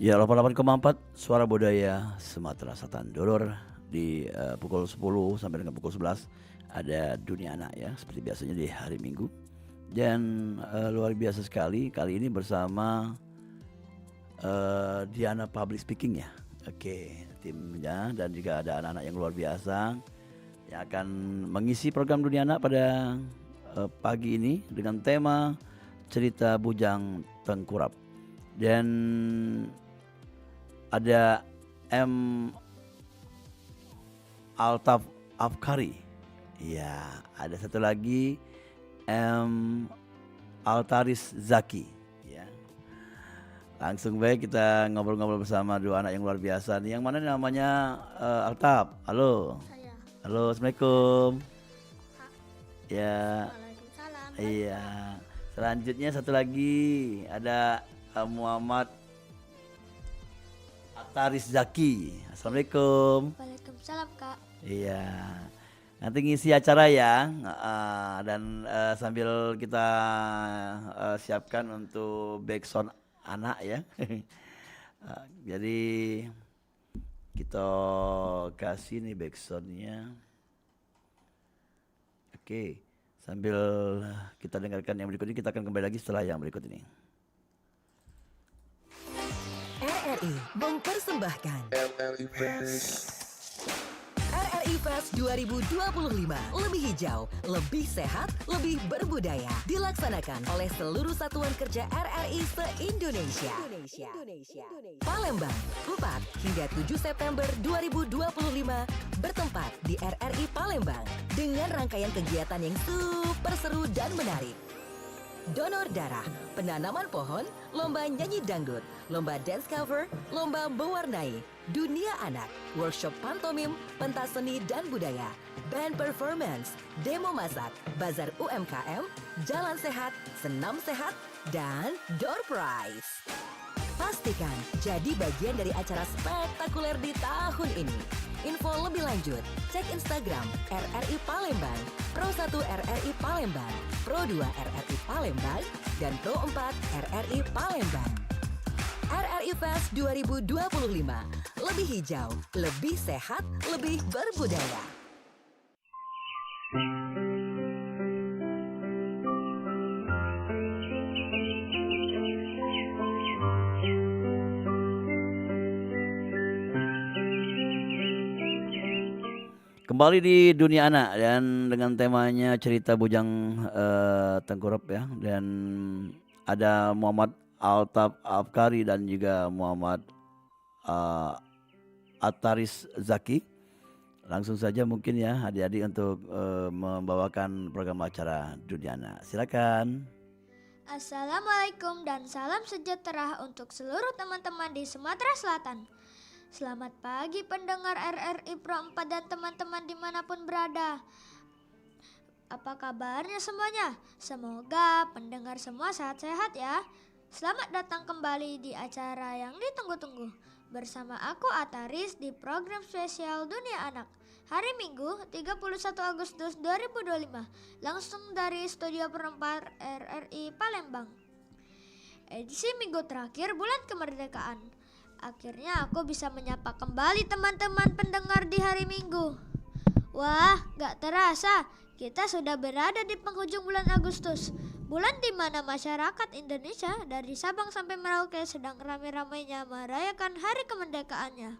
Ya 88,4 Suara Budaya Sumatera Selatan Dolor di pukul 10 sampai dengan pukul 11 ada Dunia Anak ya seperti biasanya di hari Minggu. Dan luar biasa sekali kali ini bersama Diana Public Speaking ya. Oke, timnya dan juga ada anak-anak yang luar biasa yang akan mengisi program Dunia Anak pada pagi ini dengan tema cerita Bujang Tengkurap. Dan ada M. Altaf Afkari. Ya, ada satu lagi M. Altaris Zaki. Ya. Langsung baik kita ngobrol-ngobrol bersama dua anak yang luar biasa nih. Yang mana namanya Altaf? Halo. Saya. Halo, Assalamualaikum. Kak. Ya, Waalaikumsalam. iya. Selanjutnya satu lagi ada Muhammad Altaris Zaki. Assalamualaikum. Waalaikumsalam, Kak. Iya. Nanti ngisi acara ya. Dan sambil kita siapkan untuk backsound anak ya. Jadi kita kasih nih backsoundnya. Oke. Sambil kita dengarkan yang berikut ini, kita akan kembali lagi setelah yang berikut ini. RRI mempersembahkan RRI Fest 2025. Lebih hijau, lebih sehat, lebih berbudaya. Dilaksanakan oleh seluruh satuan kerja RRI se-Indonesia. Palembang, 4 hingga 7 September 2025 bertempat di RRI Palembang dengan rangkaian kegiatan yang super seru dan menarik. Donor darah, penanaman pohon, lomba nyanyi dangdut, lomba dance cover, lomba mewarnai, dunia anak, workshop pantomim, pentas seni dan budaya, band performance, demo masak, bazar UMKM, jalan sehat, senam sehat, dan door prize. Pastikan jadi bagian dari acara spektakuler di tahun ini. Info lebih lanjut, cek Instagram RRI Palembang, Pro 1 RRI Palembang, Pro 2 RRI Palembang, dan Pro 4 RRI Palembang. RRI Fest 2025, lebih hijau, lebih sehat, lebih berbudaya. Kembali di Dunia Anak dan dengan temanya cerita Bujang Tengkurap ya, dan ada Muhammad Altaf Afkari dan juga Muhammad Altaris Zaki. Langsung saja mungkin ya adik-adik untuk membawakan program acara Dunia Anak. Silakan. Assalamualaikum dan salam sejahtera untuk seluruh teman-teman di Sumatera Selatan. Selamat pagi pendengar RRI Pro 4 dan teman-teman dimanapun berada. Apa kabarnya semuanya? Semoga pendengar semua sehat-sehat ya. Selamat datang kembali di acara yang ditunggu-tunggu. Bersama aku Ataris di program spesial Dunia Anak. Hari Minggu 31 Agustus 2025. Langsung dari Studio Perempat RRI Palembang. Edisi minggu terakhir bulan kemerdekaan. Akhirnya aku bisa menyapa kembali teman-teman pendengar di hari Minggu. Wah, gak terasa kita sudah berada di penghujung bulan Agustus. Bulan di mana masyarakat Indonesia dari Sabang sampai Merauke sedang ramai-ramainya merayakan hari kemerdekaannya.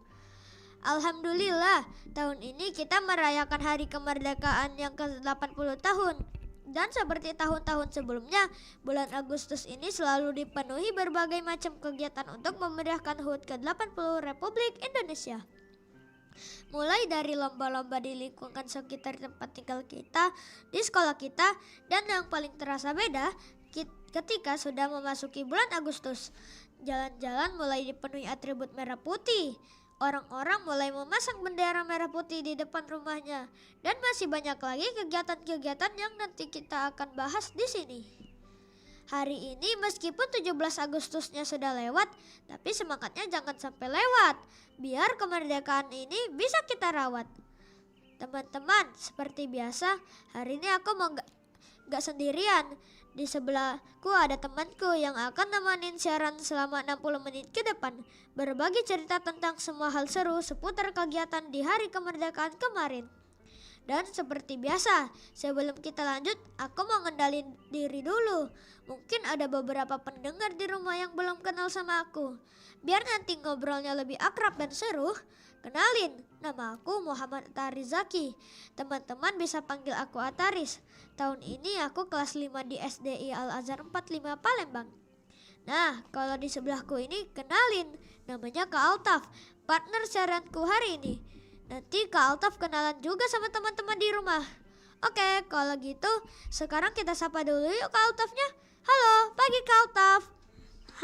Alhamdulillah, tahun ini kita merayakan hari kemerdekaan yang ke-80 tahun. Dan seperti tahun-tahun sebelumnya, bulan Agustus ini selalu dipenuhi berbagai macam kegiatan untuk memeriahkan HUT ke-80 Republik Indonesia. Mulai dari lomba-lomba di lingkungan sekitar tempat tinggal kita, di sekolah kita, dan yang paling terasa beda ketika sudah memasuki bulan Agustus. Jalan-jalan mulai dipenuhi atribut merah putih. Orang-orang mulai memasang bendera merah putih di depan rumahnya. Dan masih banyak lagi kegiatan-kegiatan yang nanti kita akan bahas di sini. Hari ini meskipun 17 Agustusnya sudah lewat, tapi semangatnya jangan sampai lewat. Biar kemerdekaan ini bisa kita rawat. Teman-teman, seperti biasa, hari ini aku mau gak sendirian. Di sebelahku ada temanku yang akan nemenin siaran selama 60 menit ke depan. Berbagi cerita tentang semua hal seru seputar kegiatan di hari kemerdekaan kemarin. Dan seperti biasa, sebelum kita lanjut, aku mau ngendalin diri dulu. Mungkin ada beberapa pendengar di rumah yang belum kenal sama aku. Biar nanti ngobrolnya lebih akrab dan seru, kenalin, nama aku Muhammad Ataris Zaki. Teman-teman bisa panggil aku Ataris. Tahun ini aku kelas 5 di SDI Al-Azhar 45 Palembang. Nah, kalau di sebelahku ini kenalin, namanya Kak Altaf, partner siaranku hari ini. Nanti Kak Altaf kenalan juga sama teman-teman di rumah. Oke, kalau gitu sekarang kita sapa dulu yuk Kak Altafnya. Halo, pagi Kak Altaf.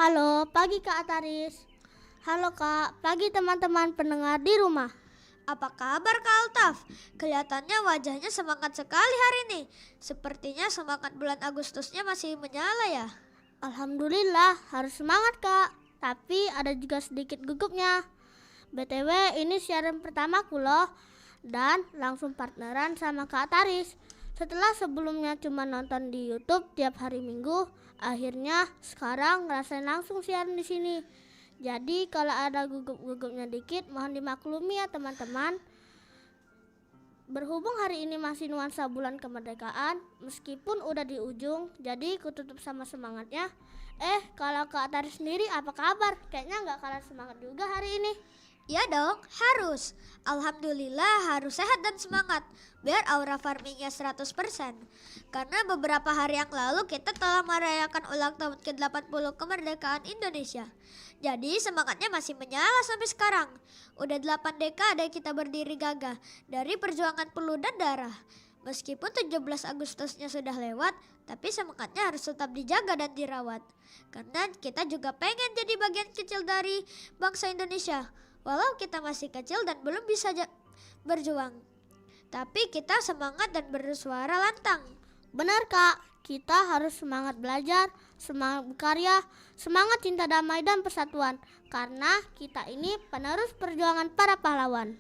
Halo, pagi Kak Ataris. Halo Kak, pagi teman-teman pendengar di rumah. Apa kabar Kak Altaf? Kelihatannya wajahnya semangat sekali hari ini. Sepertinya semangat bulan Agustusnya masih menyala ya. Alhamdulillah, harus semangat Kak. Tapi ada juga sedikit gugupnya. BTW ini siaran pertamaku loh. Dan langsung partneran sama Kak Ataris. Setelah sebelumnya cuma nonton di YouTube tiap hari Minggu, akhirnya sekarang ngerasain langsung siaran di sini. Jadi kalau ada gugup-gugupnya dikit mohon dimaklumi ya teman-teman. Berhubung hari ini masih nuansa bulan kemerdekaan, meskipun udah di ujung, jadi aku tutup sama semangatnya. Kalau Kak Ataris sendiri apa kabar? Kayaknya nggak kalah semangat juga hari ini. Ya dong, harus. Alhamdulillah harus sehat dan semangat. Biar aura farmingnya 100%. Karena beberapa hari yang lalu kita telah merayakan ulang tahun ke-80 kemerdekaan Indonesia. Jadi semangatnya masih menyala sampai sekarang. Udah 8 dekade kita berdiri gagah dari perjuangan peluh dan darah. Meskipun 17 Agustusnya sudah lewat, tapi semangatnya harus tetap dijaga dan dirawat. Karena kita juga pengen jadi bagian kecil dari bangsa Indonesia. Walau kita masih kecil dan belum bisa berjuang, tapi kita semangat dan bersuara lantang. Benar Kak, kita harus semangat belajar, semangat berkarya, semangat cinta damai dan persatuan. Karena kita ini penerus perjuangan para pahlawan.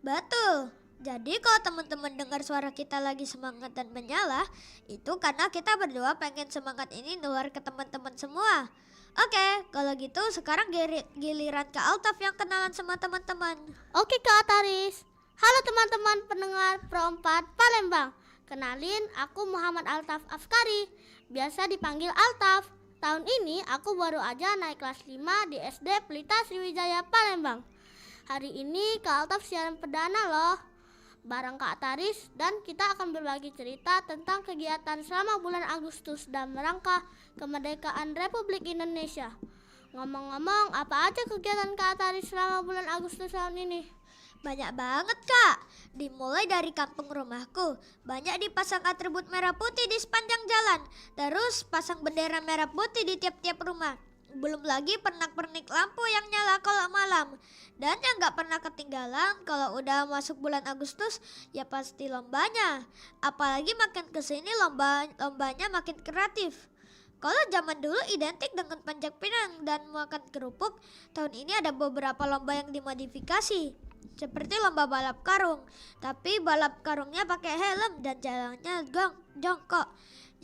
Betul. Jadi kalau teman-teman dengar suara kita lagi semangat dan menyala, itu karena kita berdua pengen semangat ini nular ke teman-teman semua. Oke, kalau gitu sekarang giliran Kak Altaf yang kenalan sama teman-teman. Oke Kak Ataris. Halo teman-teman pendengar Pro 4 Palembang. Kenalin, aku Muhammad Altaf Afkari. Biasa dipanggil Altaf. Tahun ini aku baru aja naik kelas 5 di SD Pelita Sriwijaya Palembang. Hari ini Kak Altaf siaran perdana loh. Bareng Kak Ataris dan kita akan berbagi cerita tentang kegiatan selama bulan Agustus dan merangka kemerdekaan Republik Indonesia. Ngomong-ngomong, apa aja kegiatan Kak Ataris selama bulan Agustus tahun ini? Banyak banget Kak. Dimulai dari kampung rumahku, banyak dipasang atribut merah putih di sepanjang jalan. Terus pasang bendera merah putih di tiap-tiap rumah. Belum lagi pernak-pernik lampu yang nyala kalau malam. Dan yang gak pernah ketinggalan kalau udah masuk bulan Agustus ya pasti lombanya. Apalagi makin kesini lombanya makin kreatif. Kalau zaman dulu identik dengan panjat pinang dan makan kerupuk, tahun ini ada beberapa lomba yang dimodifikasi. Seperti lomba balap karung, tapi balap karungnya pakai helm dan jalannya jongkok.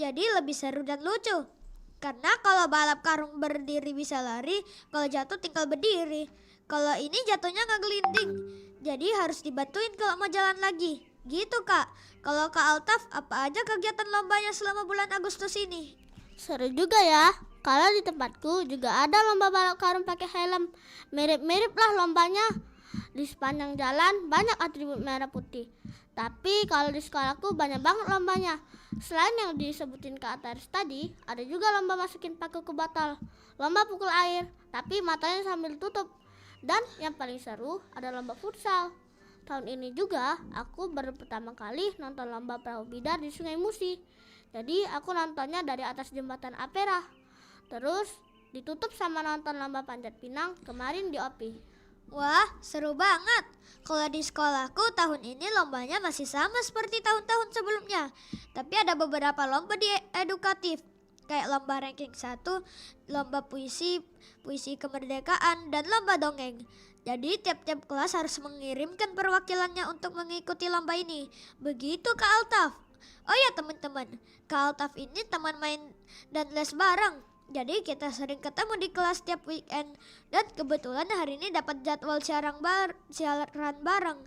Jadi lebih seru dan lucu. Karena kalau balap karung berdiri bisa lari, kalau jatuh tinggal berdiri. Kalau ini jatuhnya ngegelinding, jadi harus dibantuin kalau mau jalan lagi. Gitu Kak. Kalau Kak Altaf, apa aja kegiatan lombanya selama bulan Agustus ini? Seru juga ya. Kalau di tempatku juga ada lomba balap karung pakai helm. Mirip-mirip lah lombanya. Di sepanjang jalan banyak atribut merah putih. Tapi kalau di sekolahku banyak banget lombanya. Selain yang disebutin Kak Ataris tadi, ada juga lomba masukin paku ke botol, lomba pukul air, tapi matanya sambil tutup. Dan yang paling seru ada lomba futsal. Tahun ini juga aku baru pertama kali nonton lomba perahu bidar di Sungai Musi. Jadi aku nontonnya dari atas jembatan Ampera. Terus ditutup sama nonton lomba panjat pinang kemarin di OPI. Wah, seru banget. Kalau di sekolahku tahun ini lombanya masih sama seperti tahun-tahun sebelumnya. Tapi ada beberapa lomba di edukatif. Kayak lomba ranking 1, lomba puisi kemerdekaan, dan lomba dongeng. Jadi tiap-tiap kelas harus mengirimkan perwakilannya untuk mengikuti lomba ini. Begitu Kak Altaf. Oh ya teman-teman, Kak Altaf ini teman main dan les bareng. Jadi kita sering ketemu di kelas tiap weekend. Dan kebetulan hari ini dapat jadwal siaran bareng.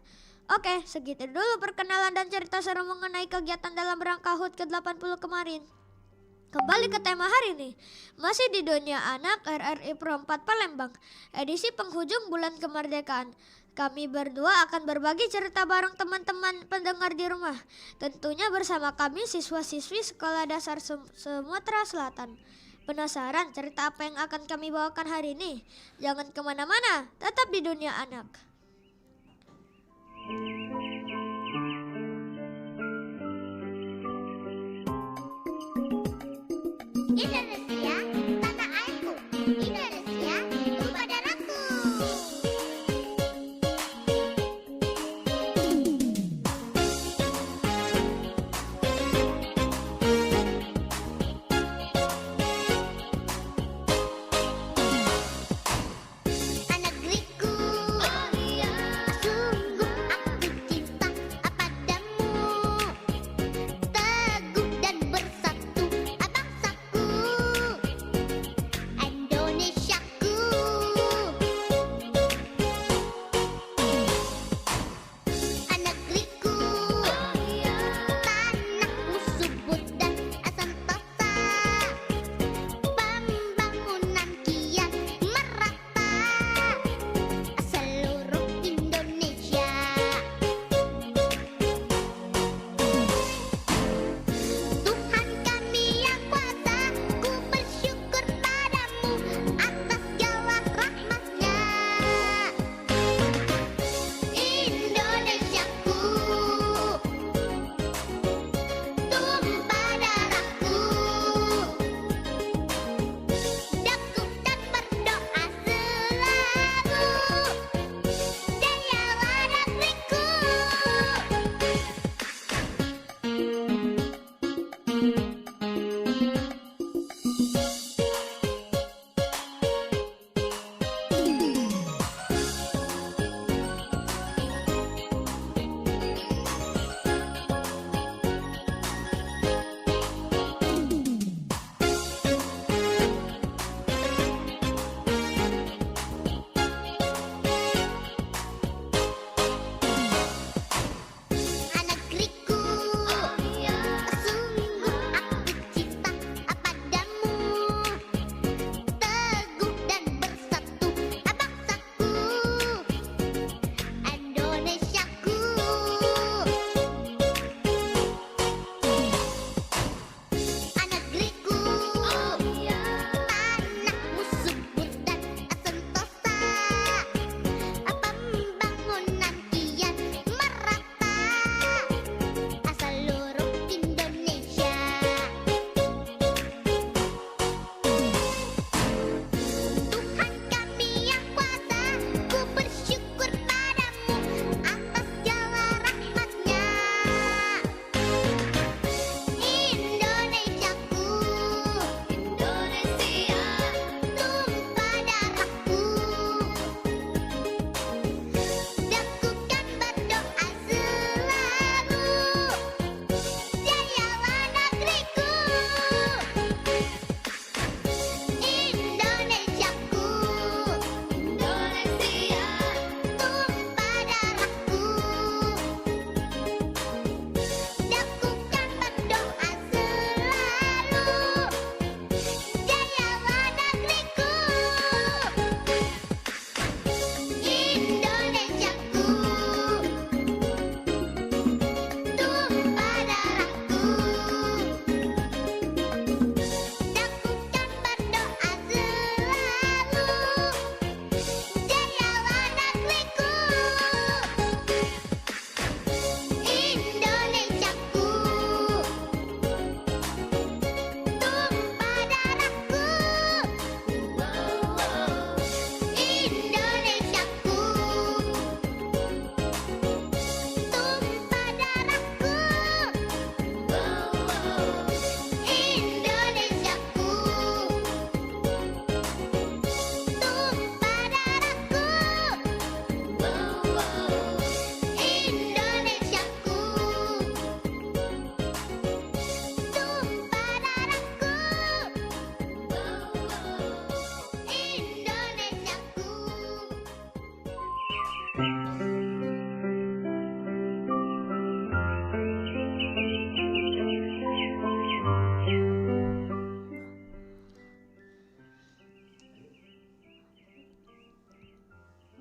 Oke, segitu dulu perkenalan dan cerita seru mengenai kegiatan dalam rangka HUT ke-80 kemarin. Kembali ke tema hari ini, masih di dunia anak RRI Pro 4 Palembang, edisi penghujung bulan kemerdekaan. Kami berdua akan berbagi cerita bareng teman-teman pendengar di rumah. Tentunya bersama kami siswa-siswi Sekolah Dasar Sumatera Selatan. Penasaran cerita apa yang akan kami bawakan hari ini? Jangan kemana-mana, tetap di dunia anak. Indonesia, tanah airku. Indonesia, rumah darahku. Anak negeriku, sungguh aku cinta padamu. Teguh dan bersatu bangsaku. Indonesia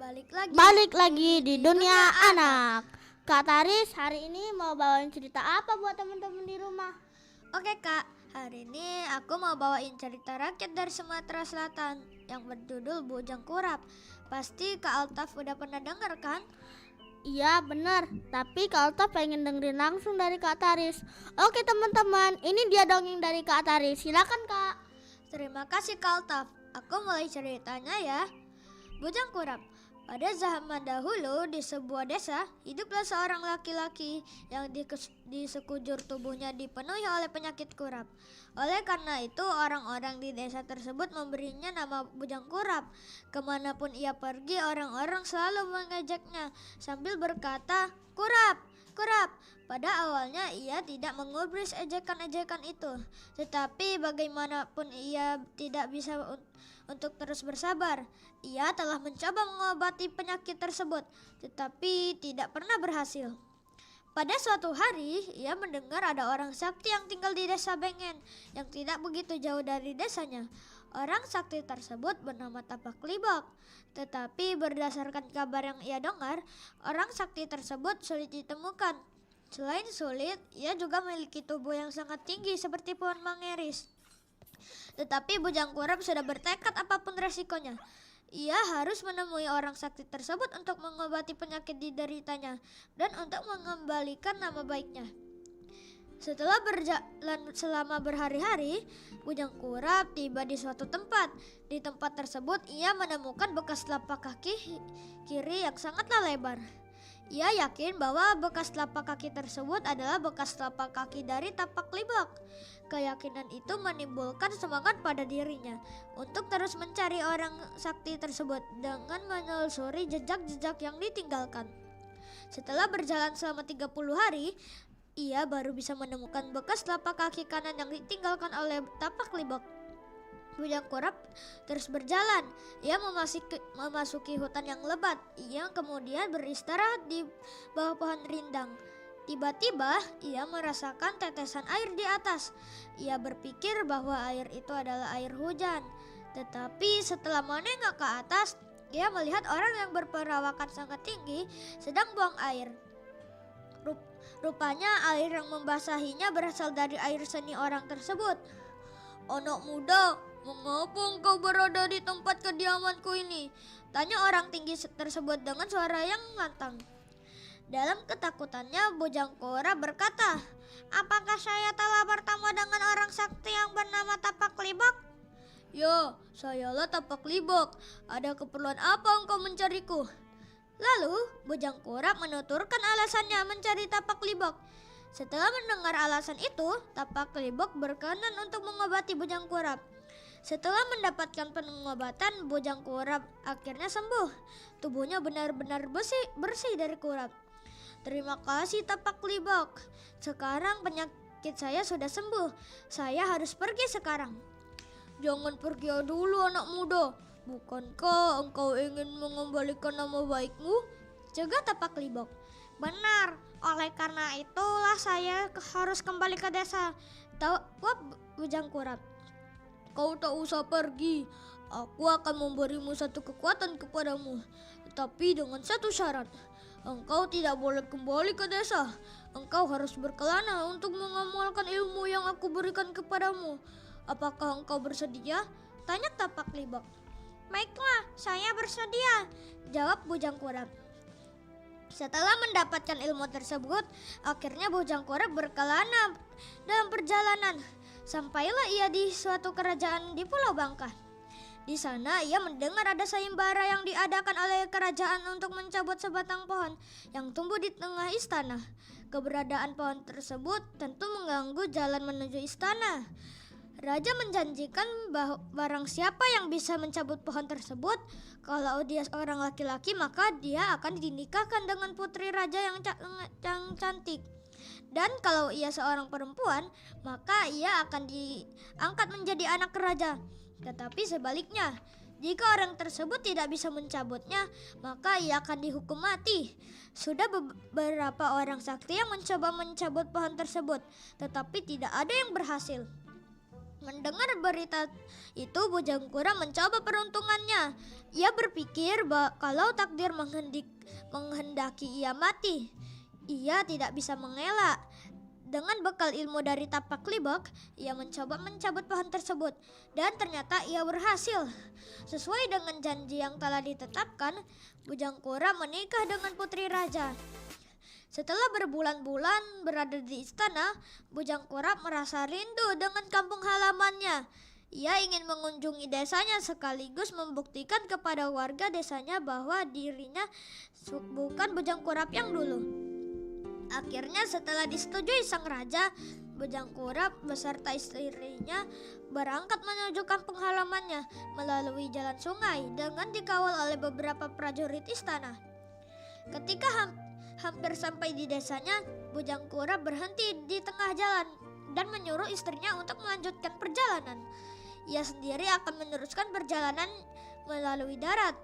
Balik lagi di dunia anak. Kak Taris hari ini mau bawain cerita apa buat teman-teman di rumah? Oke Kak, hari ini aku mau bawain cerita rakyat dari Sumatera Selatan yang berjudul Bujang Kurap. Pasti Kak Altaf udah pernah dengar kan? Iya bener, tapi Kak Alta pengen dengerin langsung dari Kak Taris. Oke teman-teman, ini dia dongeng dari Kak Taris. Silakan Kak. Terima kasih Kak Altaf. Aku mulai ceritanya ya. Bujang Kurap. Pada zaman dahulu di sebuah desa, hiduplah seorang laki-laki yang di sekujur tubuhnya dipenuhi oleh penyakit kurap. Oleh karena itu, orang-orang di desa tersebut memberinya nama Bujang Kurap. Kemanapun ia pergi, orang-orang selalu mengejeknya sambil berkata, "Kurap, kurap." Pada awalnya ia tidak mengubris ejekan-ejekan itu, tetapi bagaimanapun ia tidak bisa untuk terus bersabar. Ia telah mencoba mengobati penyakit tersebut, tetapi tidak pernah berhasil. Pada suatu hari, ia mendengar ada orang sakti yang tinggal di desa Bengen, yang tidak begitu jauh dari desanya. Orang sakti tersebut bernama Tapak Libok. Tetapi berdasarkan kabar yang ia dengar, orang sakti tersebut sulit ditemukan. Selain sulit, ia juga memiliki tubuh yang sangat tinggi seperti pohon mangeris. Tetapi Bujang Kurap sudah bertekad apapun resikonya. Ia harus menemui orang sakti tersebut untuk mengobati penyakit dideritanya dan untuk mengembalikan nama baiknya. Setelah berjalan selama berhari-hari, Bujang Kurap tiba di suatu tempat. Di tempat tersebut ia menemukan bekas telapak kaki kiri yang sangatlah lebar. Ia yakin bahwa bekas telapak kaki tersebut adalah bekas telapak kaki dari Tapak Libok. Keyakinan itu menimbulkan semangat pada dirinya untuk terus mencari orang sakti tersebut dengan menelusuri jejak-jejak yang ditinggalkan. Setelah berjalan selama 30 hari, ia baru bisa menemukan bekas telapak kaki kanan yang ditinggalkan oleh Tapak Libok. Bujang Kurap terus berjalan. Ia memasuki hutan yang lebat. Ia kemudian beristirahat di bawah pohon rindang. Tiba-tiba ia merasakan tetesan air di atas. Ia berpikir bahwa air itu adalah air hujan. Tetapi setelah menengok ke atas, ia melihat orang yang berperawakan sangat tinggi sedang buang air. Rupanya air yang membasahinya berasal dari air seni orang tersebut. "Anak muda, mengapa engkau berada di tempat kediamanku ini?" tanya orang tinggi tersebut dengan suara yang lantang. Dalam ketakutannya, Bujang Kurap berkata, "Apakah saya telah bertemu dengan orang sakti yang bernama Tapak Libok?" "Ya, sayalah Tapak Libok. Ada keperluan apa engkau mencariku?" Lalu, Bujang Kurap menuturkan alasannya mencari Tapak Libok. Setelah mendengar alasan itu, Tapak Libok berkenan untuk mengobati Bujang Kurap. Setelah mendapatkan pengobatan, Bujang Kurap akhirnya sembuh. Tubuhnya benar-benar bersih dari kurap. "Terima kasih Tapak Libok. Sekarang penyakit saya sudah sembuh. Saya harus pergi sekarang." "Jangan pergi dulu anak muda. Bukankah engkau ingin mengembalikan nama baikmu?" jaga Tapak Libok. "Benar, oleh karena itulah saya harus kembali ke desa," jawab Bujang Kurap. "Kau tak usah pergi. Aku akan memberimu satu kekuatan kepadamu. Tetapi dengan satu syarat. Engkau tidak boleh kembali ke desa. Engkau harus berkelana untuk mengamalkan ilmu yang aku berikan kepadamu. Apakah engkau bersedia?" tanya Tapak Libok. "Baiklah, saya bersedia," jawab Bujang Kurap. Setelah mendapatkan ilmu tersebut, akhirnya Bujang Kurap berkelana dalam perjalanan. Sampailah ia di suatu kerajaan di Pulau Bangka. Di sana ia mendengar ada sayembara yang diadakan oleh kerajaan untuk mencabut sebatang pohon yang tumbuh di tengah istana. Keberadaan pohon tersebut tentu mengganggu jalan menuju istana. Raja menjanjikan barang siapa yang bisa mencabut pohon tersebut, kalau dia seorang laki-laki maka dia akan dinikahkan dengan putri raja yang cantik. Dan kalau ia seorang perempuan, maka ia akan diangkat menjadi anak raja. Tetapi sebaliknya, jika orang tersebut tidak bisa mencabutnya, maka ia akan dihukum mati. Sudah beberapa orang sakti yang mencoba mencabut pohon tersebut, tetapi tidak ada yang berhasil. Mendengar berita itu, Bujang Kura mencoba peruntungannya. Ia berpikir kalau takdir menghendaki ia mati, ia tidak bisa mengelak. Dengan bekal ilmu dari tapak libak, ia mencoba mencabut pohon tersebut dan ternyata ia berhasil. Sesuai dengan janji yang telah ditetapkan, Bujang Kura menikah dengan putri raja. Setelah berbulan-bulan berada di istana, Bujang Kura merasa rindu dengan kampung halamannya. Ia ingin mengunjungi desanya sekaligus membuktikan kepada warga desanya bahwa dirinya bukan Bujang Kurap yang dulu. Akhirnya setelah disetujui sang raja, Bujang Kurap beserta istrinya berangkat menuju kampung halamannya melalui jalan sungai dengan dikawal oleh beberapa prajurit istana. Ketika hampir sampai di desanya, Bujang Kurap berhenti di tengah jalan dan menyuruh istrinya untuk melanjutkan perjalanan. Ia sendiri akan meneruskan perjalanan melalui darat.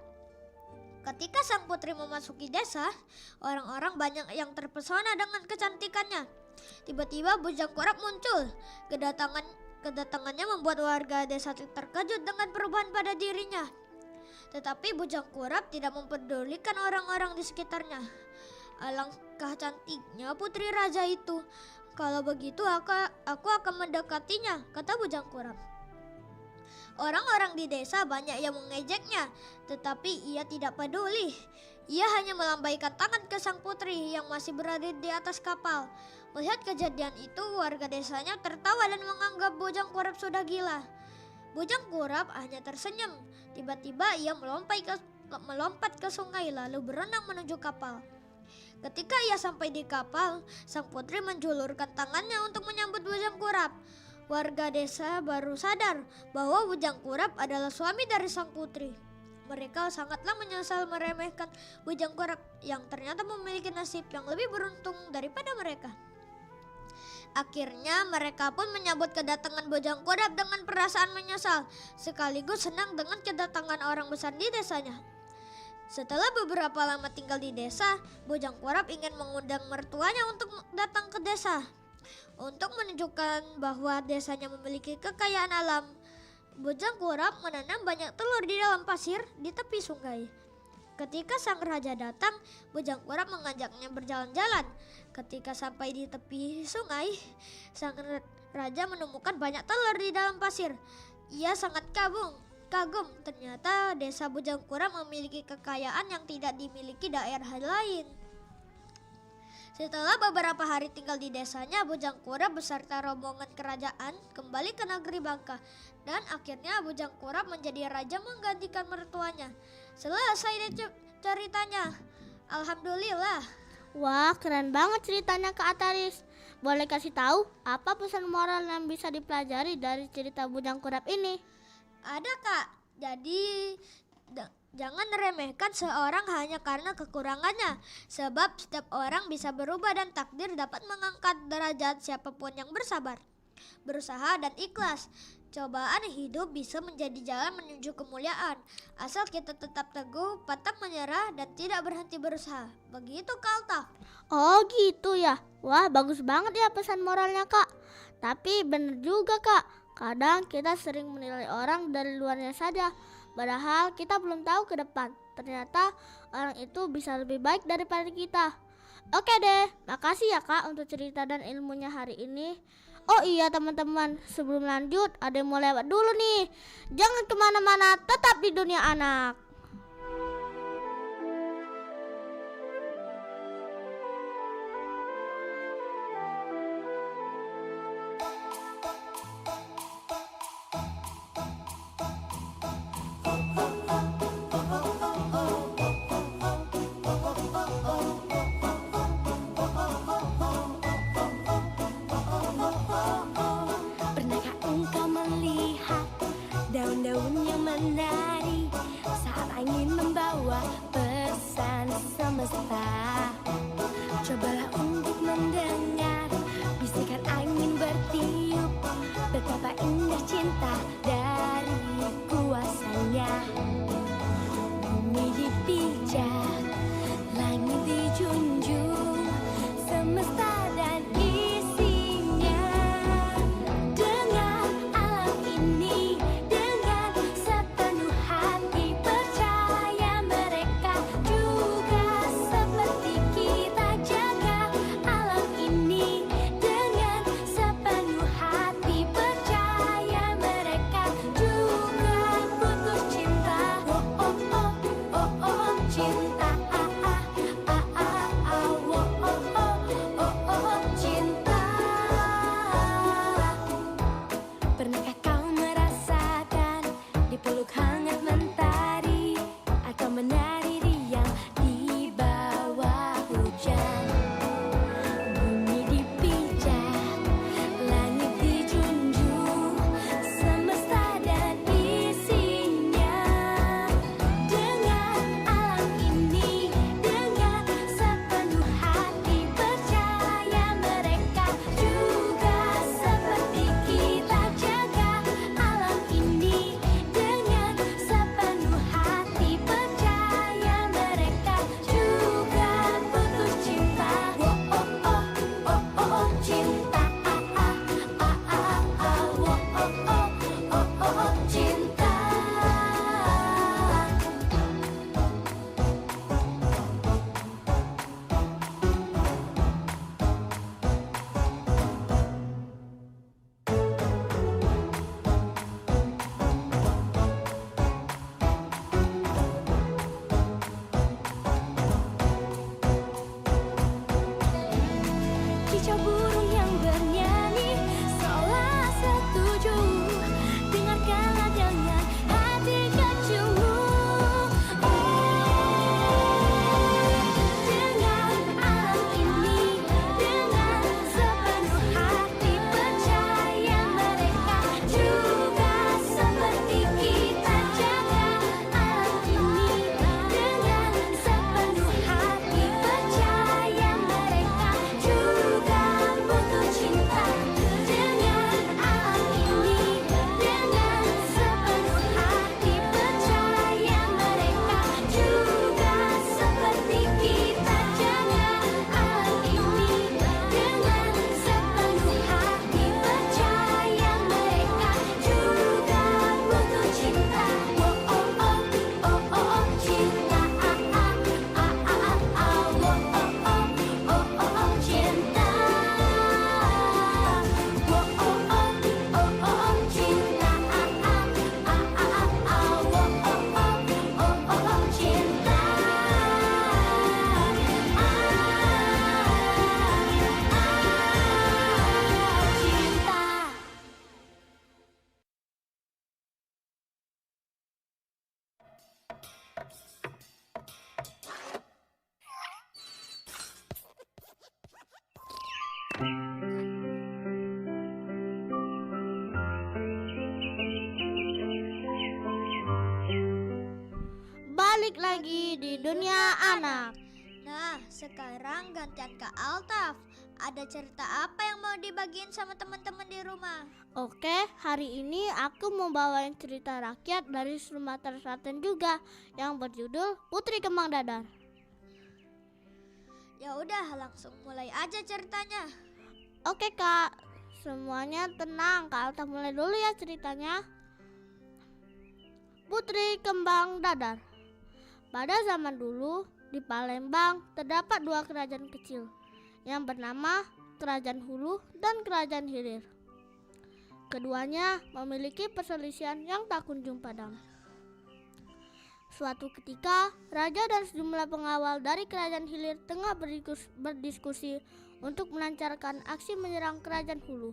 Ketika sang putri memasuki desa, orang-orang banyak yang terpesona dengan kecantikannya. Tiba-tiba Bujang Kurap muncul. Kedatangannya membuat warga desa terkejut dengan perubahan pada dirinya. Tetapi Bujang Kurap tidak mempedulikan orang-orang di sekitarnya. Alangkah cantiknya putri raja itu. Kalau begitu aku akan mendekatinya, kata Bujang Kurap. Orang-orang di desa banyak yang mengejeknya, tetapi ia tidak peduli. Ia hanya melambaikan tangan ke sang putri yang masih berada di atas kapal. Melihat kejadian itu, warga desanya tertawa dan menganggap Bujang Kurap sudah gila. Bujang Kurap hanya tersenyum. Tiba-tiba ia melompat ke sungai lalu berenang menuju kapal. Ketika ia sampai di kapal, sang putri menjulurkan tangannya untuk menyambut Bujang Kurap. Warga desa baru sadar bahwa Bujang Kurap adalah suami dari sang putri. Mereka sangatlah menyesal meremehkan Bujang Kurap yang ternyata memiliki nasib yang lebih beruntung daripada mereka. Akhirnya mereka pun menyambut kedatangan Bujang Kurap dengan perasaan menyesal, sekaligus senang dengan kedatangan orang besar di desanya. Setelah beberapa lama tinggal di desa, Bujang Kurap ingin mengundang mertuanya untuk datang ke desa. Untuk menunjukkan bahwa desanya memiliki kekayaan alam, Bujang Kurap menanam banyak telur di dalam pasir di tepi sungai. Ketika sang raja datang, Bujang Kurap mengajaknya berjalan-jalan. Ketika sampai di tepi sungai, sang raja menemukan banyak telur di dalam pasir. Ia sangat kagum. Ternyata desa Bujang Kurap memiliki kekayaan yang tidak dimiliki daerah lain. Setelah beberapa hari tinggal di desanya, Bujang Kurap beserta rombongan kerajaan kembali ke negeri Bangka. Dan akhirnya Bujang Kurap menjadi raja menggantikan mertuanya. Selesai ceritanya. Alhamdulillah. Wah, keren banget ceritanya Kak Ataris. Boleh kasih tahu apa pesan moral yang bisa dipelajari dari cerita Bujang Kurap ini? Ada Kak, jadi jangan remehkan seorang hanya karena kekurangannya. Sebab setiap orang bisa berubah dan takdir dapat mengangkat derajat siapapun yang bersabar, berusaha dan ikhlas. Cobaan hidup bisa menjadi jalan menuju kemuliaan, asal kita tetap teguh, pantang menyerah dan tidak berhenti berusaha. Begitu Kak Altaf. Oh gitu ya. Wah, bagus banget ya pesan moralnya Kak. Tapi bener juga Kak, kadang kita sering menilai orang dari luarnya saja, padahal kita belum tahu ke depan. Ternyata orang itu bisa lebih baik daripada kita. Oke deh, makasih ya Kak untuk cerita dan ilmunya hari ini. Oh iya teman-teman, sebelum lanjut ada yang mau lewat dulu nih. Jangan kemana-mana, tetap di dunia anak. Pernahkah engkau melihat daun-daun yang menari saat angin membawa pesan semesta? Cobalah untuk mendengar bisikan angin bertiup, betapa indah cinta dari kuasanya. Bumi dipijak, langit dijunjung, semesta dan isinya. Dengar alam balik lagi di dunia anak. Nah, sekarang gantian Kak Altaf. Ada cerita apa yang mau dibagiin sama teman-teman di rumah? Oke, hari ini aku mau bawain cerita rakyat dari Sumatera Selatan juga yang berjudul Putri Kembang Dadar. Ya udah, langsung mulai aja ceritanya. Oke Kak, semuanya tenang. Kak Altaf mulai dulu ya ceritanya. Putri Kembang Dadar. Pada zaman dulu, di Palembang terdapat dua kerajaan kecil yang bernama Kerajaan Hulu dan Kerajaan Hilir. Keduanya memiliki perselisihan yang tak kunjung padam. Suatu ketika, raja dan sejumlah pengawal dari Kerajaan Hilir tengah berdiskusi untuk melancarkan aksi menyerang Kerajaan Hulu.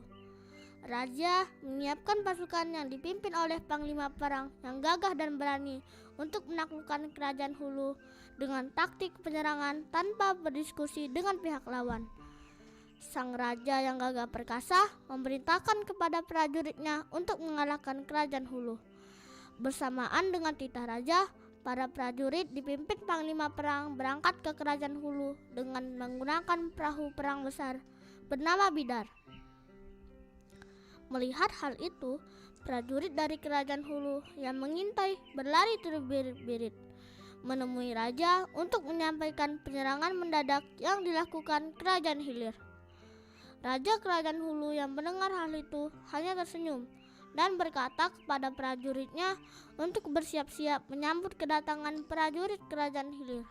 Raja menyiapkan pasukan yang dipimpin oleh panglima perang yang gagah dan berani untuk menaklukkan Kerajaan Hulu dengan taktik penyerangan tanpa berdiskusi dengan pihak lawan. Sang raja yang gagah perkasa memerintahkan kepada prajuritnya untuk mengalahkan Kerajaan Hulu. Bersamaan dengan titah raja, para prajurit dipimpin panglima perang berangkat ke Kerajaan Hulu dengan menggunakan perahu perang besar bernama Bidar. Melihat hal itu, prajurit dari Kerajaan Hulu yang mengintai berlari terbirit-birit menemui raja untuk menyampaikan penyerangan mendadak yang dilakukan Kerajaan Hilir. Raja Kerajaan Hulu yang mendengar hal itu hanya tersenyum dan berkata kepada prajuritnya untuk bersiap-siap menyambut kedatangan prajurit Kerajaan Hilir.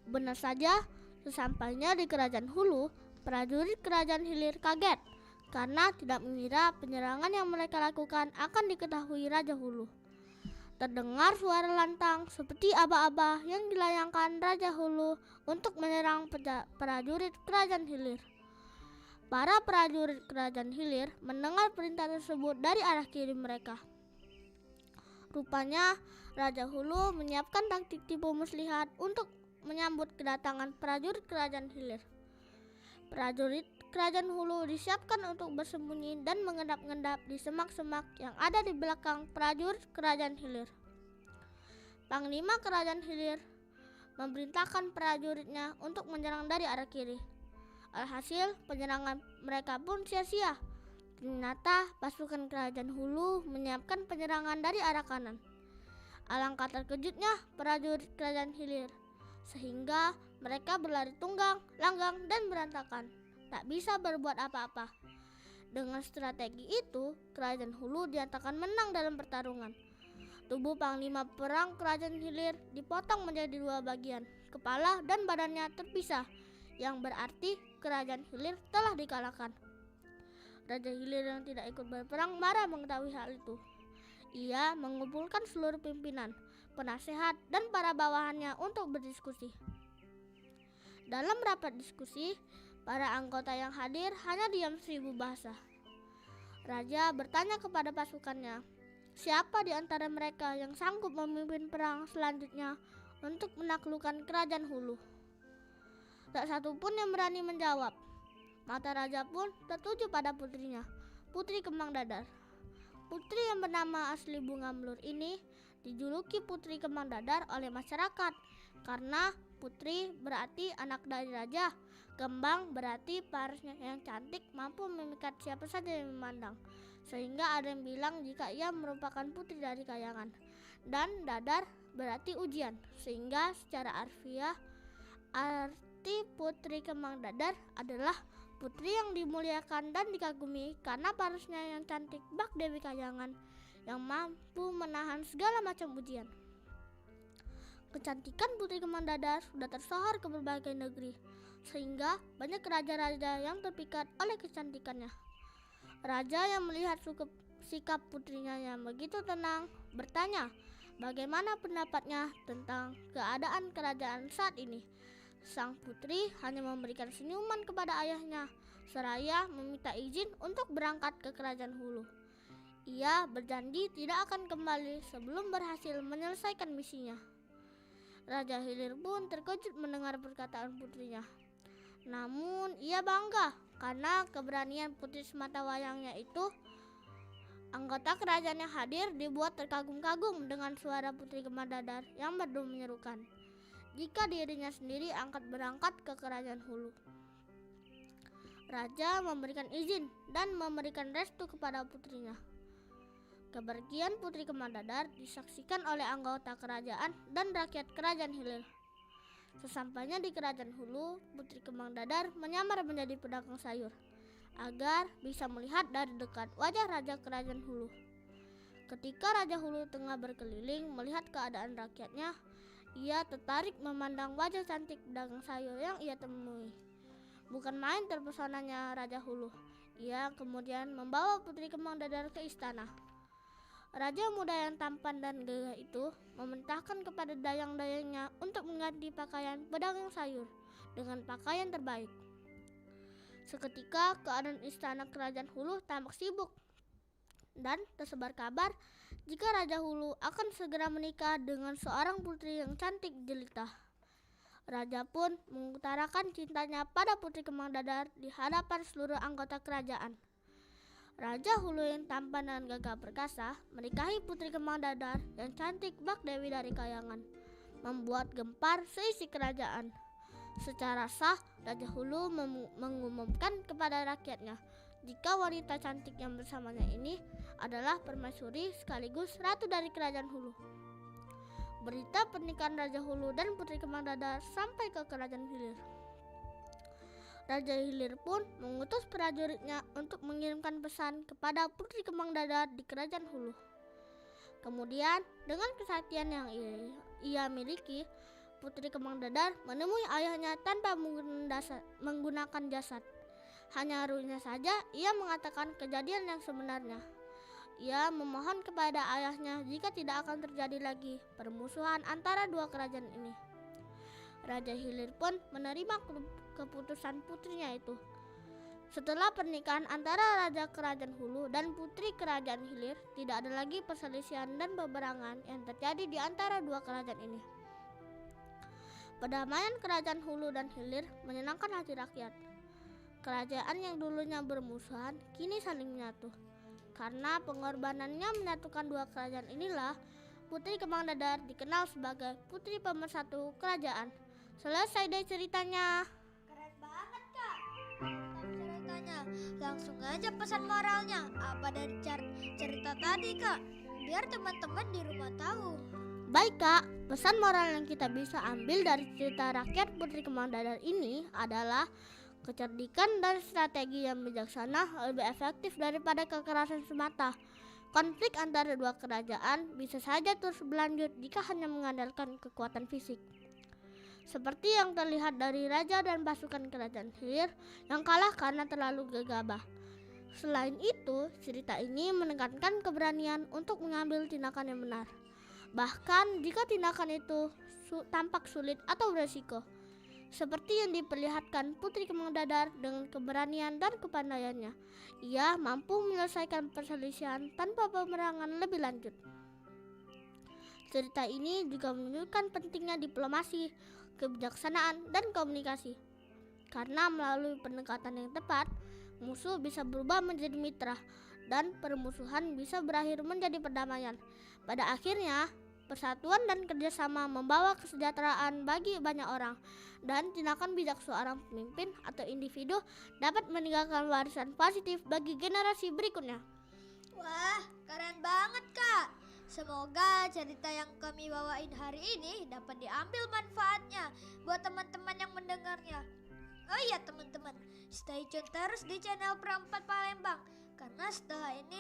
Benar saja, sesampainya di Kerajaan Hulu, prajurit Kerajaan Hilir kaget karena tidak mengira penyerangan yang mereka lakukan akan diketahui Raja Hulu. Terdengar suara lantang seperti aba-aba yang dilayangkan Raja Hulu untuk menyerang prajurit Kerajaan Hilir. Para prajurit Kerajaan Hilir mendengar perintah tersebut dari arah kiri mereka. Rupanya Raja Hulu menyiapkan taktik tipu muslihat untuk menyambut kedatangan prajurit Kerajaan Hilir. Prajurit Kerajaan Hulu disiapkan untuk bersembunyi dan mengendap-endap di semak-semak yang ada di belakang prajurit Kerajaan Hilir. Panglima Kerajaan Hilir memerintahkan prajuritnya untuk menyerang dari arah kiri. Alhasil, penyerangan mereka pun sia-sia. Ternyata pasukan Kerajaan Hulu menyiapkan penyerangan dari arah kanan. Alangkah terkejutnya prajurit Kerajaan Hilir, sehingga mereka berlari tunggang, langgang, dan berantakan. Tak bisa berbuat apa-apa. Dengan strategi itu, Kerajaan Hulu dinyatakan menang dalam pertarungan. Tubuh panglima perang Kerajaan Hilir dipotong menjadi dua bagian, kepala dan badannya terpisah, yang berarti Kerajaan Hilir telah dikalahkan. Raja Hilir yang tidak ikut berperang marah mengetahui hal itu. Ia mengumpulkan seluruh pimpinan, penasehat, dan para bawahannya untuk berdiskusi. Dalam rapat diskusi, para anggota yang hadir hanya diam 1000 bahasa. Raja bertanya kepada pasukannya, siapa di antara mereka yang sanggup memimpin perang selanjutnya untuk menaklukkan Kerajaan Hulu? Tak satu pun yang berani menjawab. Mata raja pun tertuju pada putrinya, Putri Kembang Dadar. Putri yang bernama asli Bunga Melur ini dijuluki Putri Kembang Dadar oleh masyarakat karena putri berarti anak dari raja, kembang berarti parasnya yang cantik mampu memikat siapa saja yang memandang, sehingga ada yang bilang jika ia merupakan putri dari kayangan. Dan dadar berarti ujian, sehingga secara harfiah arti Putri Kembang Dadar adalah putri yang dimuliakan dan dikagumi karena parasnya yang cantik bak Dewi Kayangan yang mampu menahan segala macam ujian. Kecantikan Putri Kembang Dadar sudah tersohor ke berbagai negeri, sehingga banyak raja-raja yang terpikat oleh kecantikannya. Raja yang melihat sikap putrinya yang begitu tenang bertanya bagaimana pendapatnya tentang keadaan kerajaan saat ini. Sang putri hanya memberikan senyuman kepada ayahnya, seraya meminta izin untuk berangkat ke Kerajaan Hulu. Ia berjanji tidak akan kembali sebelum berhasil menyelesaikan misinya. Raja Hilir pun terkejut mendengar perkataan putrinya. Namun ia bangga karena keberanian putri sematawayangnya itu. Anggota kerajaan yang hadir dibuat terkagum-kagum dengan suara Putri Kembar Dadar yang merdu menyerukan jika dirinya sendiri angkat berangkat ke kerajaan Hulu. Raja memberikan izin dan memberikan restu kepada putrinya. Kepergian Putri Kembar Dadar disaksikan oleh anggota kerajaan dan rakyat kerajaan Hilir. Sesampainya di kerajaan Hulu, Putri Kembar Dadar menyamar menjadi pedagang sayur agar bisa melihat dari dekat wajah raja kerajaan Hulu. Ketika Raja Hulu tengah berkeliling melihat keadaan rakyatnya, ia tertarik memandang wajah cantik pedagang sayur yang ia temui. Bukan main terpesonanya Raja Hulu. Ia kemudian membawa Putri Kembar Dadar ke istana. Raja muda yang tampan dan gagah itu memerintahkan kepada dayang-dayangnya untuk mengganti pakaian pedagang sayur dengan pakaian terbaik. Seketika keadaan istana kerajaan Hulu tampak sibuk dan tersebar kabar jika Raja Hulu akan segera menikah dengan seorang putri yang cantik jelita. Raja pun mengutarakan cintanya pada Putri Kembar Dadar di hadapan seluruh anggota kerajaan. Raja Hulu yang tampan dan gagah perkasa menikahi Putri Kembar Dadar yang cantik bak Dewi dari Kayangan, membuat gempar seisi kerajaan. Secara sah, Raja Hulu mengumumkan kepada rakyatnya jika wanita cantik yang bersamanya ini adalah permaisuri sekaligus ratu dari kerajaan Hulu. Berita pernikahan Raja Hulu dan Putri Kembar Dadar sampai ke kerajaan Hilir. Raja Hilir pun mengutus prajuritnya untuk mengirimkan pesan kepada Putri Kembar Dadar di kerajaan Hulu. Kemudian, dengan kesaktian yang ia miliki, Putri Kembar Dadar menemui ayahnya tanpa menggunakan jasad. Hanya ruhnya saja ia mengatakan kejadian yang sebenarnya. Ia memohon kepada ayahnya jika tidak akan terjadi lagi permusuhan antara dua kerajaan ini. Raja Hilir pun menerima keputusan putrinya itu. Setelah pernikahan antara Raja Kerajaan Hulu dan Putri Kerajaan Hilir, tidak ada lagi perselisihan dan peperangan yang terjadi di antara dua kerajaan ini. Perdamaian Kerajaan Hulu dan Hilir menyenangkan hati rakyat. Kerajaan yang dulunya bermusuhan kini saling menyatu. Karena pengorbanannya menyatukan dua kerajaan inilah, Putri Kembar Dadar dikenal sebagai Putri Pemersatu Kerajaan. Selesai deh ceritanya. Keren banget, Kak. Mantap ceritanya. Langsung aja pesan moralnya. Apa dari cerita tadi, Kak? Biar teman-teman di rumah tahu. Baik Kak, pesan moral yang kita bisa ambil dari cerita rakyat Putri Kembar Dadar ini adalah kecerdikan dan strategi yang bijaksana lebih efektif daripada kekerasan semata. Konflik antara dua kerajaan bisa saja terus berlanjut jika hanya mengandalkan kekuatan fisik. Seperti yang terlihat dari raja dan pasukan kerajaan Hilir yang kalah karena terlalu gegabah. Selain itu, cerita ini menekankan keberanian untuk mengambil tindakan yang benar. Bahkan jika tindakan itu tampak sulit atau beresiko. Seperti yang diperlihatkan Putri Kembar Dadar dengan keberanian dan kepandaiannya. Ia mampu menyelesaikan perselisihan tanpa peperangan lebih lanjut. Cerita ini juga menunjukkan pentingnya diplomasi, kebijaksanaan, dan komunikasi. Karena melalui pendekatan yang tepat, musuh bisa berubah menjadi mitra, dan permusuhan bisa berakhir menjadi perdamaian. Pada akhirnya, persatuan dan kerjasama membawa kesejahteraan bagi banyak orang, dan tindakan bijak seorang pemimpin atau individu dapat meninggalkan warisan positif bagi generasi berikutnya. Wah, keren banget, Kak. Semoga cerita yang kami bawain hari ini dapat diambil manfaatnya buat teman-teman yang mendengarnya. Oh iya teman-teman, stay tune terus di channel Pro4 Palembang, karena setelah ini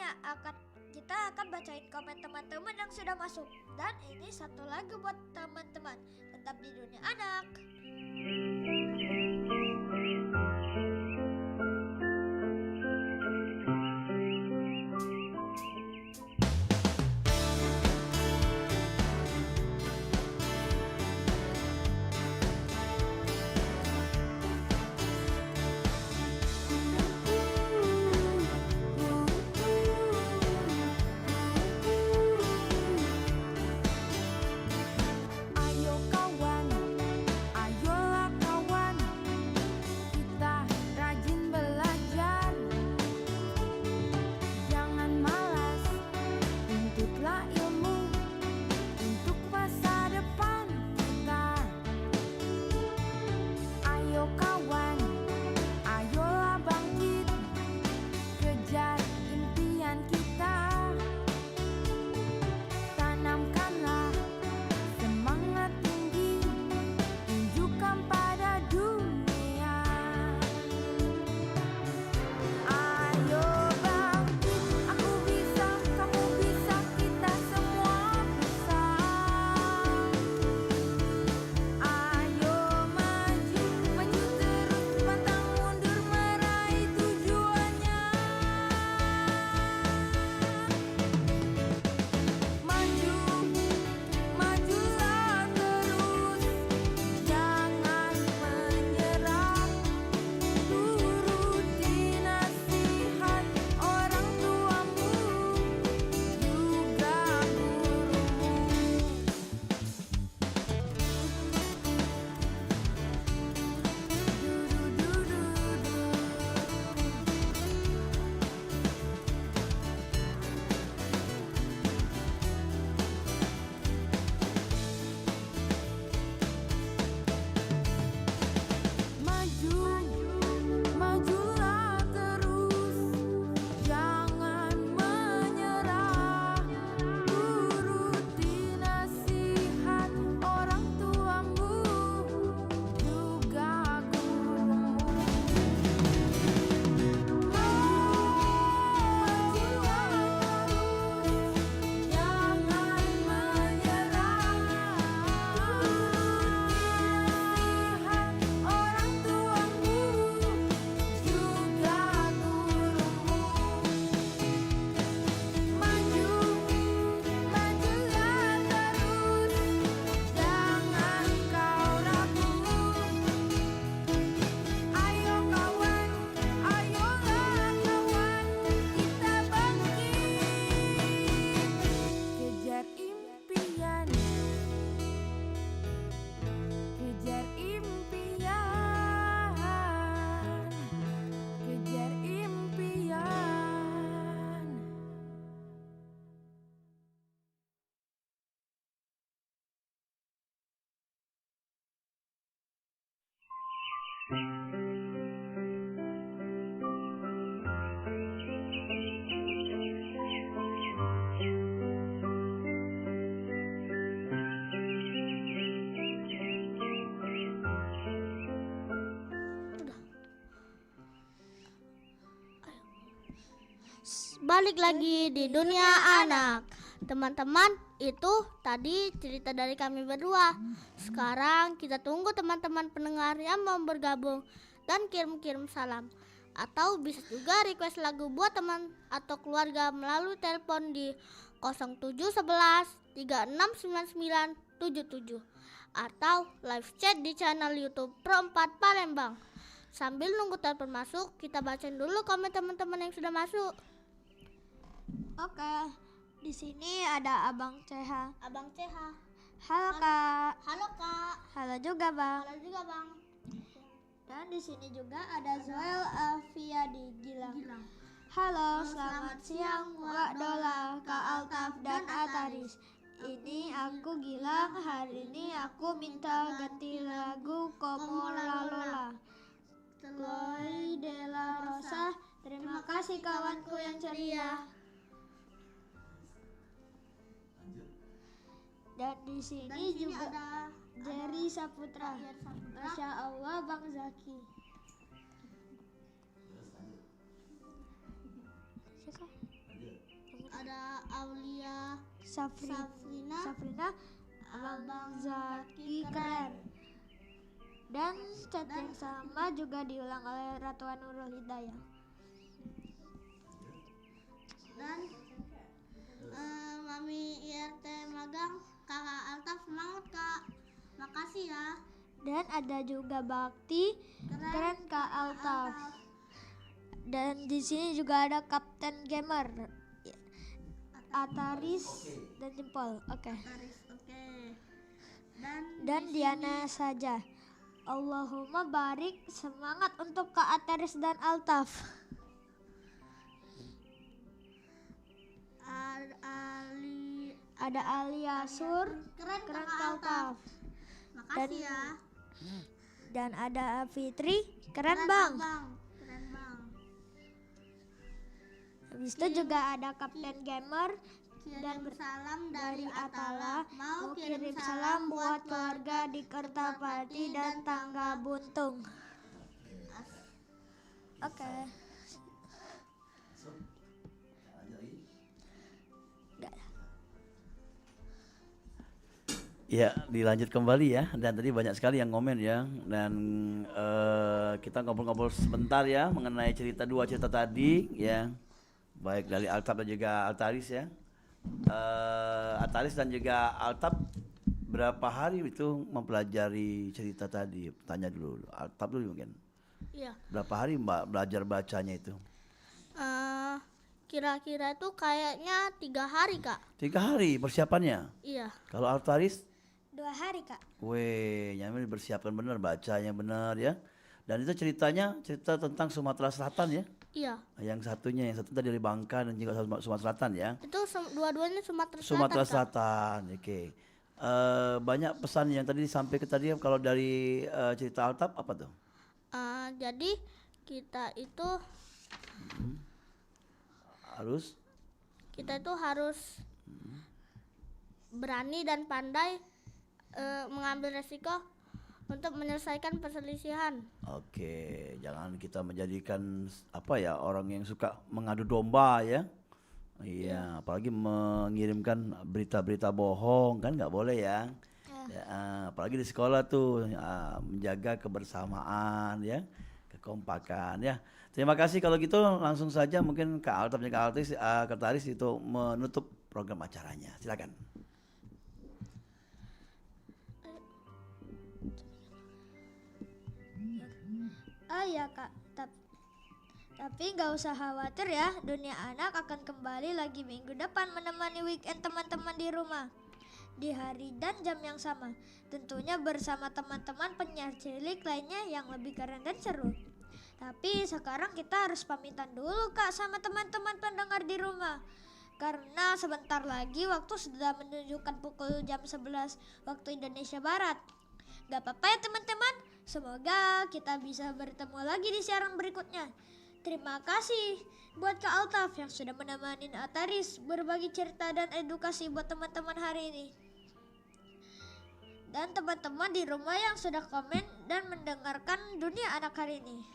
kita akan bacain komen teman-teman yang sudah masuk. Dan ini satu lagu buat teman-teman, tetap di dunia anak. Ayo kawan, ayolah kawan, Balik lagi di dunia anak. Teman-teman, itu tadi cerita dari kami berdua. Sekarang kita tunggu teman-teman pendengar yang mau bergabung dan kirim-kirim salam. Atau bisa juga request lagu buat teman atau keluarga melalui telepon di 0711 369977 atau live chat di channel YouTube Pro 4 Palembang. Sambil nunggu telepon masuk, kita bacain dulu komen teman-teman yang sudah masuk. Oke, di sini ada Abang CH. Abang CH. Halo Kak. Halo Kak. Halo juga Bang. Halo juga Bang. Dan di sini juga ada Zoel Alfia di Gilang. Halo, selamat siang Wak Dola, Kak Altaf dan Ataris. Ini aku Gilang, hari ini aku minta ganti lagu Como La Lola. Chloe Della Rosa, terima kasih kawanku yang ceria. Dan di sini juga ada Jerry Saputra. Masya Allah Bang Zaki. Ada Aulia Safrina, Abang Zaki keren. Dan chat yang sama juga diulang oleh Ratuan Nurul Hidayah. dan Mami IRT Magang, Kakak Altaf semangat Kak. Makasih ya. Dan ada juga Bakti, keren Kak Altaf. Dan di sini juga ada Kapten Gamer, Ataris dan Jempol. Oke. Oke. Dan Diana saja. Allahumma barik, semangat untuk Kak Ataris dan Altaf. Ada Ali Asur, keren Kak Altaf. Makasih ya. Dan ada Fitri, keren Bang. Keren Bang. Habis itu juga ada Kapten Gamer dan salam dari Atala. Mau kirim salam buat keluarga di Kertapati dan Tangga Buntung. Oke. Ya, dilanjut kembali ya. Dan tadi banyak sekali yang komen ya. Dan kita ngobrol-ngobrol sebentar ya mengenai dua cerita tadi ya. Baik dari Altaf dan juga Altaris ya. Altaris dan juga Altaf berapa hari itu mempelajari cerita tadi? Tanya dulu. Altaf dulu mungkin. Iya. Berapa hari Mbak belajar bacanya itu? Kira-kira itu kayaknya 3 hari Kak. 3 hari persiapannya. Iya. Kalau Altaris? 2 hari Kak. Weh, yang dipersiapkan benar, bacanya benar ya. Dan itu cerita tentang Sumatera Selatan ya. Iya. Yang satu tadi dari Bangka dan juga Sumatera Selatan ya. Itu dua-duanya Sumatera Selatan. Sumatera Kak. Selatan, oke. Banyak pesan yang tadi disampaikan tadi kalau dari cerita Altaf apa tuh? Jadi kita itu harus berani dan pandai mengambil resiko untuk menyelesaikan perselisihan. Oke, jangan kita menjadikan orang yang suka mengadu domba ya. Iya, apalagi mengirimkan berita-berita bohong kan nggak boleh ya. Ya, apalagi di sekolah tuh menjaga kebersamaan ya, kekompakan ya. Terima kasih kalau gitu langsung saja mungkin Kak Altaf dan Kak Altaris itu menutup program acaranya. Silakan. Oh iya Kak, tapi nggak usah khawatir ya, dunia anak akan kembali lagi minggu depan menemani weekend teman-teman di rumah. Di hari dan jam yang sama, tentunya bersama teman-teman penyiar cilik lainnya yang lebih keren dan seru. Tapi sekarang kita harus pamitan dulu Kak sama teman-teman pendengar di rumah. Karena sebentar lagi waktu sudah menunjukkan pukul jam 11 waktu Indonesia Barat. Gak apa-apa ya teman-teman, semoga kita bisa bertemu lagi di siaran berikutnya. Terima kasih buat Kak Altaf yang sudah menemani Ataris berbagi cerita dan edukasi buat teman-teman hari ini. Dan teman-teman di rumah yang sudah komen dan mendengarkan Dunia Anak hari ini.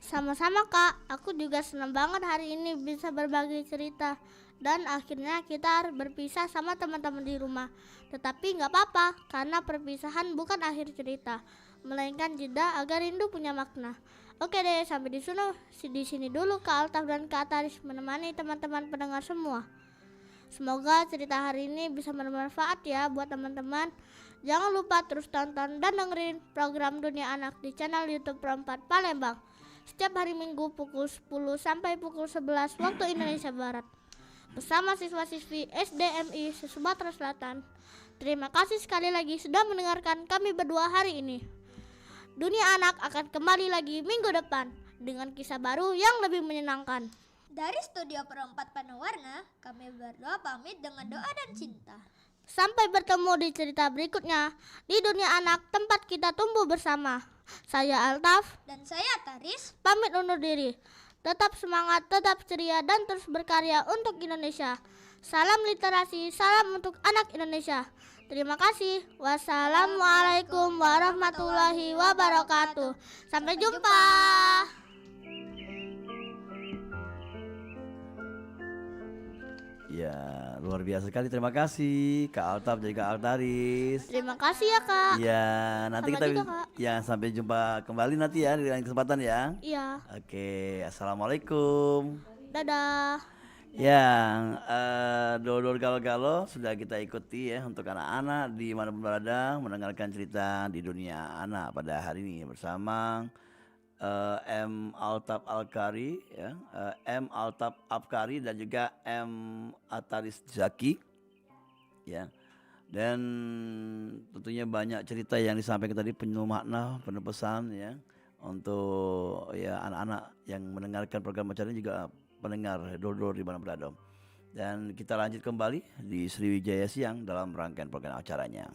Sama-sama Kak, aku juga senang banget hari ini bisa berbagi cerita. Dan akhirnya kita harus berpisah sama teman-teman di rumah. Tetapi nggak apa-apa, karena perpisahan bukan akhir cerita, melainkan jeda agar rindu punya makna. Oke deh, sampai di sini dulu Kak Altaf dan Kak Ataris menemani teman-teman pendengar semua. Semoga cerita hari ini bisa bermanfaat ya buat teman-teman. Jangan lupa terus tonton dan dengerin program Dunia Anak di channel YouTube Pro 4 Palembang. Setiap hari Minggu pukul 10 sampai pukul 11 waktu Indonesia Barat. Bersama siswa-siswi SDMI Sumatera Selatan. Terima kasih sekali lagi sudah mendengarkan kami berdua hari ini. Dunia Anak akan kembali lagi minggu depan dengan kisah baru yang lebih menyenangkan. Dari studio Perempat Penuh Warna, kami berdua pamit dengan doa dan cinta. Sampai bertemu di cerita berikutnya di Dunia Anak, tempat kita tumbuh bersama. Saya Altaf Dan saya Taris. pamit undur diri. Tetap semangat, tetap ceria, dan terus berkarya untuk Indonesia. Salam literasi, salam untuk anak Indonesia. Terima kasih. Wassalamualaikum warahmatullahi wabarakatuh. Sampai jumpa. Ya, luar biasa sekali. Terima kasih Kak Altaf dan Kak Altaris. Terima kasih ya Kak. Ya, nanti Sama kita juga, Kak. ya sampai jumpa kembali nanti ya di lain kesempatan ya. Iya. Oke, assalamualaikum. Dadah. Ya, dulur galau-galau sudah kita ikuti ya untuk anak-anak di mana pun berada mendengarkan cerita di dunia anak pada hari ini bersama M. Altaf Alkari, ya, M. Altaf Afkari dan juga M. Ataris Zaki, ya. Dan tentunya banyak cerita yang disampaikan tadi penuh makna, penuh pesan ya untuk ya anak-anak yang mendengarkan program acara ini juga pendengar dulur di mana berada. Dan kita lanjut kembali di Sriwijaya Siang dalam rangkaian program acaranya.